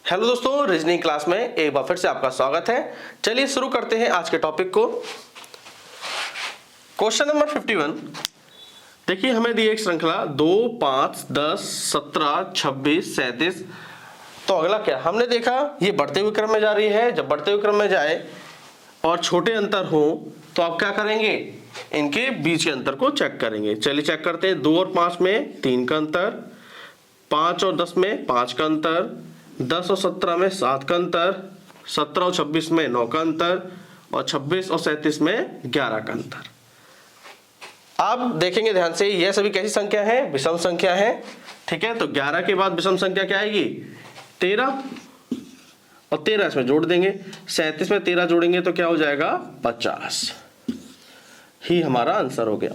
Hello दोस्तों, reasoning class में एक बार फिर से आपका स्वागत है। चलिए शुरू करते हैं आज के टॉपिक को। Question number 51। देखिए हमें दी एक श्रृंखला 2, 5, 10, 17, 26, 37। तो अगला क्या हमने देखा, ये बढ़ते हुए क्रम में जा रही है। जब बढ़ते हुए क्रम में जाए और छोटे अंतर हो तो आप क्या करेंगे, इनके बीच के अंतर को चेक करेंगे। चलिए चेक करते हैं। 2 और 5 में 3 का अंतर, 5 और 10 में 5 का अंतर, 10 और 17 में 7 का अंतर, 17 और 26 में 9 का अंतर और 26 और 37 में 11 का अंतर। आप देखेंगे ध्यान से, यह सभी कैसी संख्या है, विषम संख्या है। ठीक है, तो 11 के बाद विषम संख्या क्या आएगी, 13 और 13 इसमें जोड़ देंगे। 37 में 13 जोड़ेंगे तो क्या हो जाएगा, 50 ही हमारा आंसर हो गया।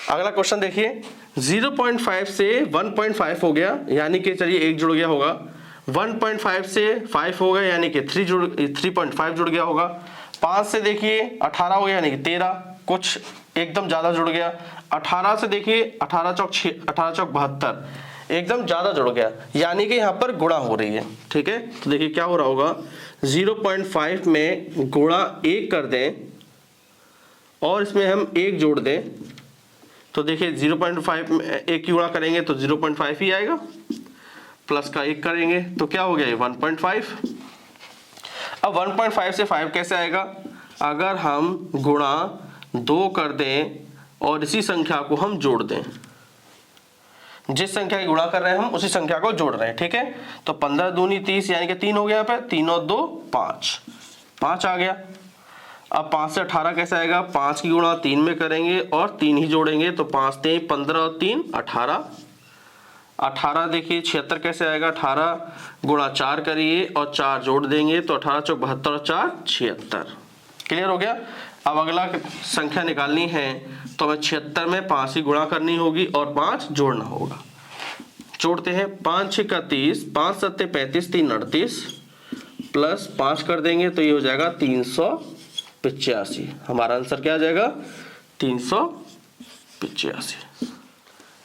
अगला क्वेश्चन देखिए, 0.5 से 1.5 हो गया, यानी कि चलिए 1 जुड़ गया होगा। 1.5 से 5 हो गया, यानी कि 3.5 जुड़ गया होगा। 5 से देखिए 18 हो गया, यानी कि 13, कुछ एकदम ज्यादा जुड़ गया। 18 से देखिए 18 चौक 72, एकदम ज्यादा जुड़ गया, यानी कि यहाँ पर गुणा हो रही है। ठीक है, तो देखिए क्या हो रहा होगा, 0.5 में गुणा 1 कर दें और इसमें हम 1 जोड़ दें तो देखिए 0.5 में 1 की गुणा करेंगे तो 0.5 ही आएगा, प्लस का 1 करेंगे तो क्या हो गया, 1.5। अब 1.5 से 5 कैसे आएगा, अगर हम गुणा 2 कर दें और इसी संख्या को हम जोड़ दें, जिस संख्या की गुणा कर रहे हैं हम उसी संख्या को जोड़ रहे हैं। ठीक है, तो 15 दूनी 30, यानी कि 3 हो गया, यहाँ पे 3 और 2 5 आ गया। अब 5 से 18 कैसे आएगा, 5 की गुणा 3 में करेंगे और 3 ही जोड़ेंगे तो 5 3 15 और 3 18। 18 देखिए 76 कैसे आएगा, 18 गुणा 4 करिए और 4 जोड़ देंगे तो 18 चौक 72 और 4 76। क्लियर हो गया। अब अगला संख्या निकालनी है तो हमें 76 में 5 की गुणा करनी होगी और 5 जोड़ना होगा। जोड़ते हैं, 5 6 का 30, 5 7 35, 3 38 प्लस 5 कर देंगे तो ये हो जाएगा 385। हमारा आंसर क्या आ जाएगा, 385।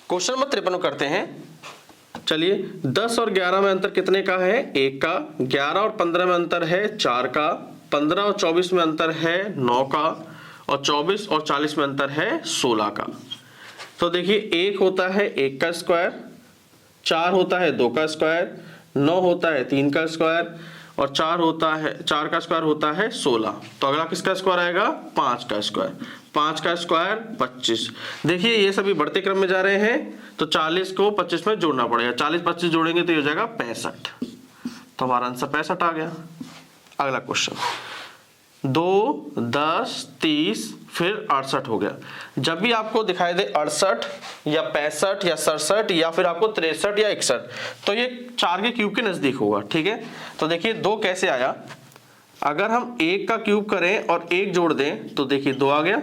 क्वेश्चन नंबर 53 करते हैं। चलिए 10 और 11 में अंतर कितने का है, 1 का। 11 और 15 में अंतर है 4 का। 15 और 24 में अंतर है 9 का और 24 और 40 में अंतर है 16 का। तो देखिए 1 होता है 1 का स्क्वायर, 4 होता है 2 का स्क्वायर, 9 होता है 3 का स्क्वायर और 4 का स्क्वायर होता है 16। तो अगला किसका स्क्वायर आएगा, 5 का स्क्वायर। 5 का स्क्वायर 25। देखिए ये सभी बढ़ते क्रम में जा रहे हैं तो 40 को 25 में जोड़ना पड़ेगा। 40 25 जोड़ेंगे तो ये हो जाएगा 65। तो हमारा आंसर 65 आ गया। अगला क्वेश्चन, 2 10 30 फिर 68 हो गया। जब भी आपको दिखाई दे 68 या 65 या 67 या फिर आपको 63 या 61, तो ये 4 के क्यूब के नजदीक होगा। ठीक है, तो देखिए 2 कैसे आया, अगर हम 1 का क्यूब करें और 1 जोड़ दें तो देखिए 2 आ गया।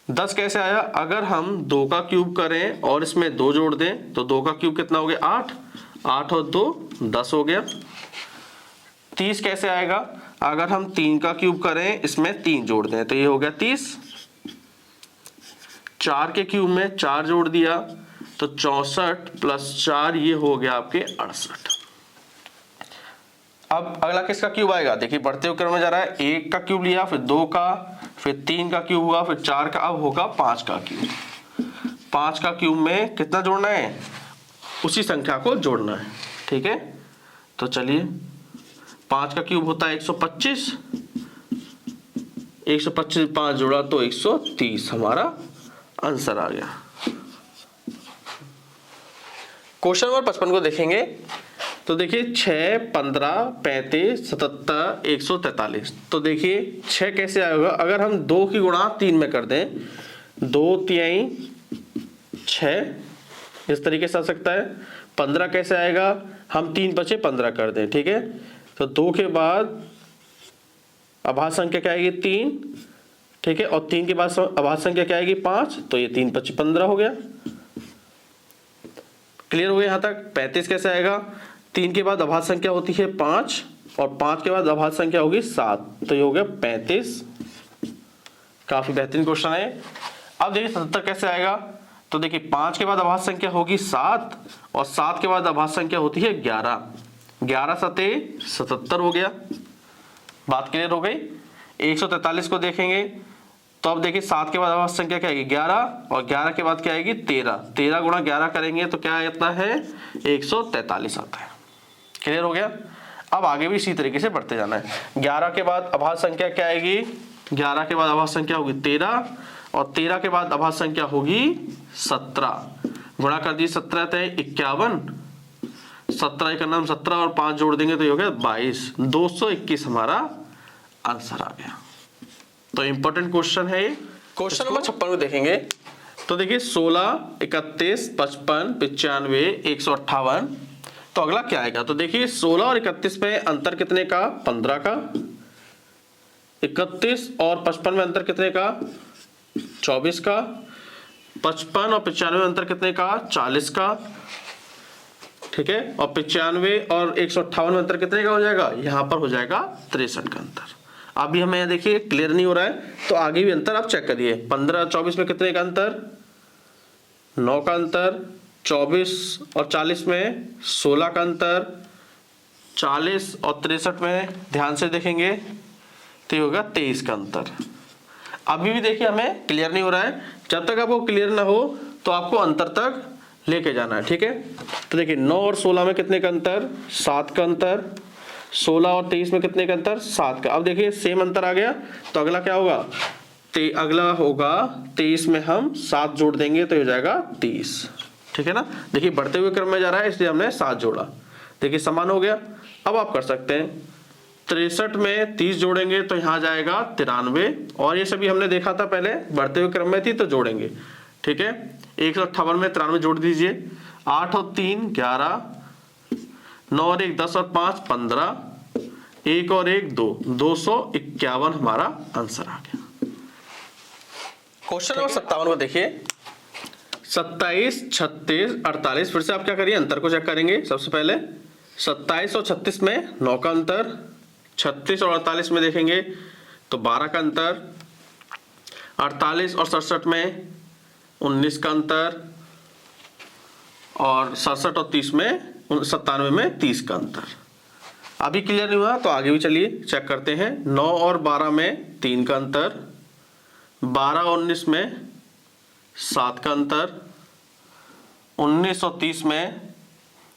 10 कैसे आया, अगर हम 2 का क्यूब करें और इसमें 2 जोड़ दें तो 2 का क्यूब कितना हो गया, 8, 8 और 2 10 हो गया। 30 कैसे आएगा, अगर हम 3 का क्यूब करें इसमें 3 जोड़ दें तो ये हो गया 30। 4 के क्यूब में 4 जोड़ दिया तो 64 प्लस 4 ये हो गया आपके 68। अब अगला किसका क्यूब आएगा, देखिए बढ़ते हुए क्रम में जा रहा है। 1 का क्यूब लिया, फिर 2 का, फिर 3 का क्यूब हुआ, फिर 4 का, अब होगा 5 का क्यूब। 5 का क्यूब में कितना जोड़ना है, उसी संख्या को जोड़ना है। ठीक है, तो चलिए 5 का क्यूब होता है 125, 125 5 जोड़ा तो 130, हमारा आंसर आ गया। क्वेश्चन नंबर 55 को देखेंगे तो देखिए 6 15 35 77 143। तो देखिए 6 कैसे आएगा, अगर हम 2 की गुणा 3 में कर दें, 2 3 6 इस तरीके से आ सकता है। 15 कैसे आएगा, हम 3 बचे 15 कर दें। ठीक है, तो 2 के बाद अभाज्य संख्या क्या आएगी, 3। ठीक है, और 3 के बाद अभाज्य संख्या क्या आएगी, 5। तो ये 3 5 15 हो गया। क्लियर हो गया यहाँ तक। 35 कैसे आएगा, 3 के बाद अभाज्य संख्या होती है 5 और 5 के बाद अभाज्य संख्या होगी 7, तो ये हो गया 35। काफी बेहतरीन क्वेश्चन है। अब देखिए 77 कैसे आएगा, तो तो देखिए 5 के बाद अभाज्य संख्या होगी 7 और 7 के बाद अभाज्य संख्या होती है 11। 11 सते 77 हो गया। बात क्लियर हो गई। 143 को देखेंगे तो अब देखिए 7 के बाद अभाज्य संख्या क्या आएगी 11 और 11 के बाद क्या आएगी 13। 13 गुणा 11 करेंगे तो क्या आता है 143 आता है। क्लियर हो गया। अब आगे भी इसी तरीके से बढ़ते जाना है। 11 के बाद अभाज्य संख्या क्या आएगी 11 के बाद अभाज्य संख्या होगी 13 और 13 के बाद अभाज्य संख्या होगी 17। गुणा कर दी 17 × 51, 17 एक नाम 17 और 5 जोड़ देंगे तो ये हो गया 22। 221 हमारा आंसर आ गया। तो इंपॉर्टेंट क्वेश्चन है ये। क्वेश्चन नंबर 56 में देखेंगे तो देखिए 16, 31, 55, 95, 158। तो अगला क्या आएगा। तो देखिए 16 और 31 में अंतर कितने का 15 का, 31 और 55 में अंतर कितने का 24 का, 55 और 95 में अंतर कितने का 40 का, ठीक है। और 95 और 158 में अंतर कितने का हो जाएगा, यहाँ पर हो जाएगा 63 का अंतर। अभी हमें यहाँ देखिए क्लियर नहीं हो रहा है तो आगे भी अंतर आप चेक करिए। 15 और 24 में कितने का अंतर 9 का अंतर, 24 और 40 में 16 का अंतर, 40 और 63 में ध्यान से देखेंगे तो ये होगा 23 का अंतर। अभी भी देखिए हमें क्लियर नहीं हो रहा है। जब तक आपको क्लियर ना हो तो आपको अंतर तक लेके जाना है, ठीक है। तो देखिए 9 और 16 में कितने का अंतर 7 का अंतर, 16 और 23 में कितने का अंतर 7 का। अब देखिए सेम अंतर आ गया तो अगला क्या होगा अगला होगा 23 में हम 7 जोड़ देंगे तो हो जाएगा 30, ठीक है ना। देखिए बढ़ते हुए क्रम में जा रहा है इसलिए हमने 7 जोड़ा, देखिए समान हो गया। अब आप कर सकते हैं 63 में 30 जोड़ेंगे तो यहाँ जाएगा 93 और ये सभी हमने देखा था पहले बढ़ते हुए क्रम में थी तो जोड़ेंगे, ठीक है। 158 में 93 जोड़ दीजिए। 8 और 3 11, 9 और 1 10 और 5 15, 1 और 1 2, 251 हमारा आंसर आ गया। क्वेश्चन नंबर 57 को देखिए 27, 36, 48। फिर से आप क्या करिए अंतर को चेक करेंगे। सबसे पहले 27 और 36 में 9 का अंतर, 36 और 48 में देखेंगे तो 12 का अंतर, 48 और 67 में 19 का अंतर और 67 और 30 में 97 में 30 का अंतर। अभी क्लियर नहीं हुआ तो आगे भी चलिए चेक करते हैं। 9 और 12 में 3 का अंतर, 12 और 19 में 7 का अंतर, 19 और 30 में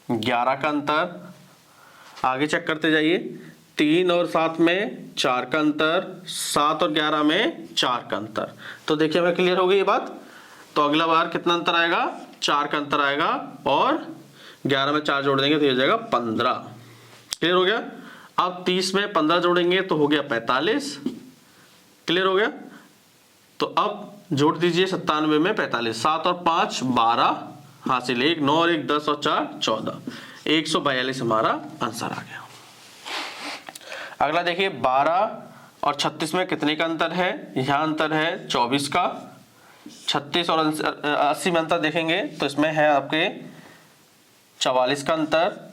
11 का अंतर। आगे चेक करते जाइए 3 और 7 में 4 का अंतर, 7 और 11 में 4 का अंतर। तो देखिए हमें क्लियर हो गई ये बात। तो अगला बार कितना अंतर आएगा 4 का अंतर आएगा और 11 में 4 जोड़ देंगे तो ये हो जाएगा 15। क्लियर हो गया। अब 30 में 15 जोड़ेंगे तो हो गया 45। क्लियर हो गया। तो अब जोड़ दीजिए 97 में 45, 7 और 5 12, हासिल 1, 9 और 1 10 और 4 14, 142 हमारा आंसर आ गया। अगला देखिए 12 और 36 में कितने का अंतर है, यहाँ अंतर है 24 का। 36 और 80 में अंतर देखेंगे तो इसमें है आपके 44 का अंतर,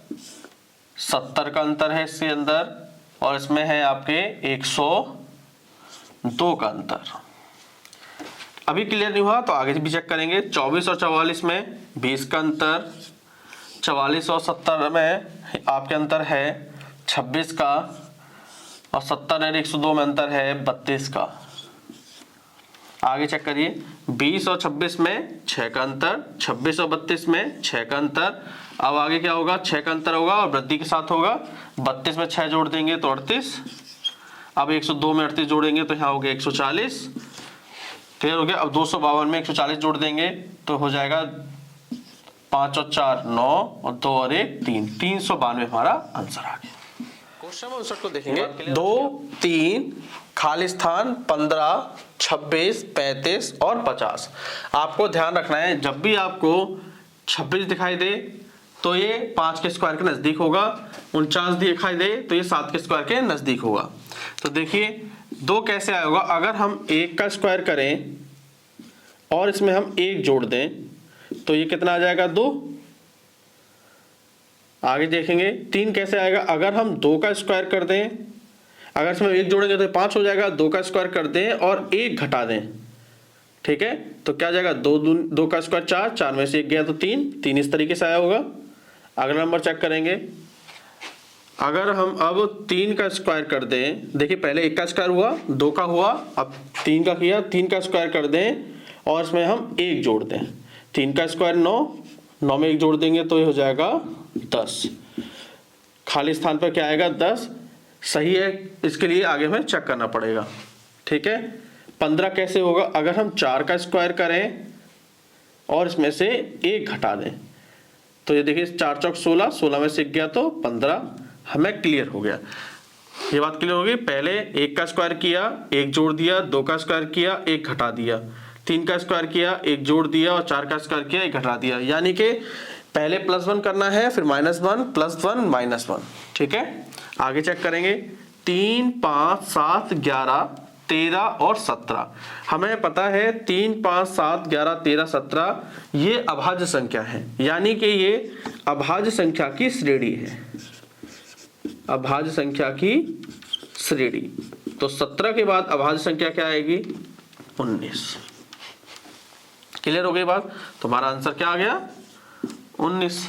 70 का अंतर है इसके अंदर और इसमें है आपके 102 का अंतर। अभी क्लियर नहीं हुआ तो आगे भी चेक करेंगे। 24 और 44 में 20 का अंतर, 44 और 70 में आपके अंतर है 26 का और 70 और 102 में अंतर है 32 का। आगे चेक करिए 20 और 26 में 6 का अंतर, 26 और 32 में 6 का अंतर। अब आगे क्या होगा 6 का अंतर होगा और वृद्धि के साथ होगा। 32 में 6 जोड़ देंगे तो 38। अब 102 में 38 जोड़ेंगे तो यहाँ हो गया 140। क्लियर हो गया। अब 252 में 140 जोड़ देंगे तो हो जाएगा 5 और 4 9 और 2 और 1 3, 392 हमारा आंसर आ गया। क्वेश्चन नंबर 59 को देखेंगे 2 3 खाली स्थान 15 26 35 और 50। आपको ध्यान रखना है जब भी आपको 26 दिखाई दे तो ये 5 के स्क्वायर के नजदीक होगा, 49 दिखाई दे तो ये 7 के स्क्वायर के नजदीक होगा। तो देखिए 2 कैसे आएगा, अगर हम 1 का स्क्वायर करें और इसमें हम 1 जोड़ दें तो ये कितना आ जाएगा 2। आगे देखेंगे 3 कैसे आएगा, अगर हम 2 का स्क्वायर कर दें, अगर इसमें 1 जोड़ेंगे तो 5 हो जाएगा। 2 का स्क्वायर कर दें और 1 घटा दें, ठीक है, तो क्या जाएगा, 2 का स्क्वायर 4, 4 में से 1 गया तो 3, 3 इस तरीके से आया होगा। अगला नंबर चेक करेंगे, अगर हम अब 3 का स्क्वायर कर दें, देखिए पहले 1 का स्क्वायर हुआ, 2 का हुआ, अब 3 का किया, 3 का स्क्वायर कर दें और इसमें हम 1 जोड़ दें, 3 का स्क्वायर 9, 9 में 1 जोड़ देंगे तो ये हो जाएगा 10, खाली स्थान पर क्या आएगा 10, सही है। इसके लिए आगे हमें चेक करना पड़ेगा, ठीक है। 15 कैसे होगा, अगर हम 4 का स्क्वायर करें और इसमें से 1 घटा दें तो ये देखिए 4 चौक 16, 16 में से 1 गया तो 15, हमें क्लियर हो गया, ये बात क्लियर हो गई। पहले 1 का स्क्वायर किया, 1 जोड़ दिया, 2 का स्क्वायर किया, 1 घटा दिया, 3 का स्क्वायर किया, 1 जोड़ दिया और 4 का स्क्वायर किया, 1 घटा दिया, यानी कि पहले +1 करना है, फिर -1 +1 -1, ठीक है। आगे चेक करेंगे, 3 5 7 11 13 और 17, हमें पता है 3 5 7 11 13 17 ये अभाज्य संख्या है, यानी कि ये अभाज्य संख्या की श्रेणी है, अभाज्य संख्या की श्रेणी। तो 17 के बाद अभाज्य संख्या क्या आएगी, 19। क्लियर हो गई बात, तो हमारा आंसर क्या आ गया, 19।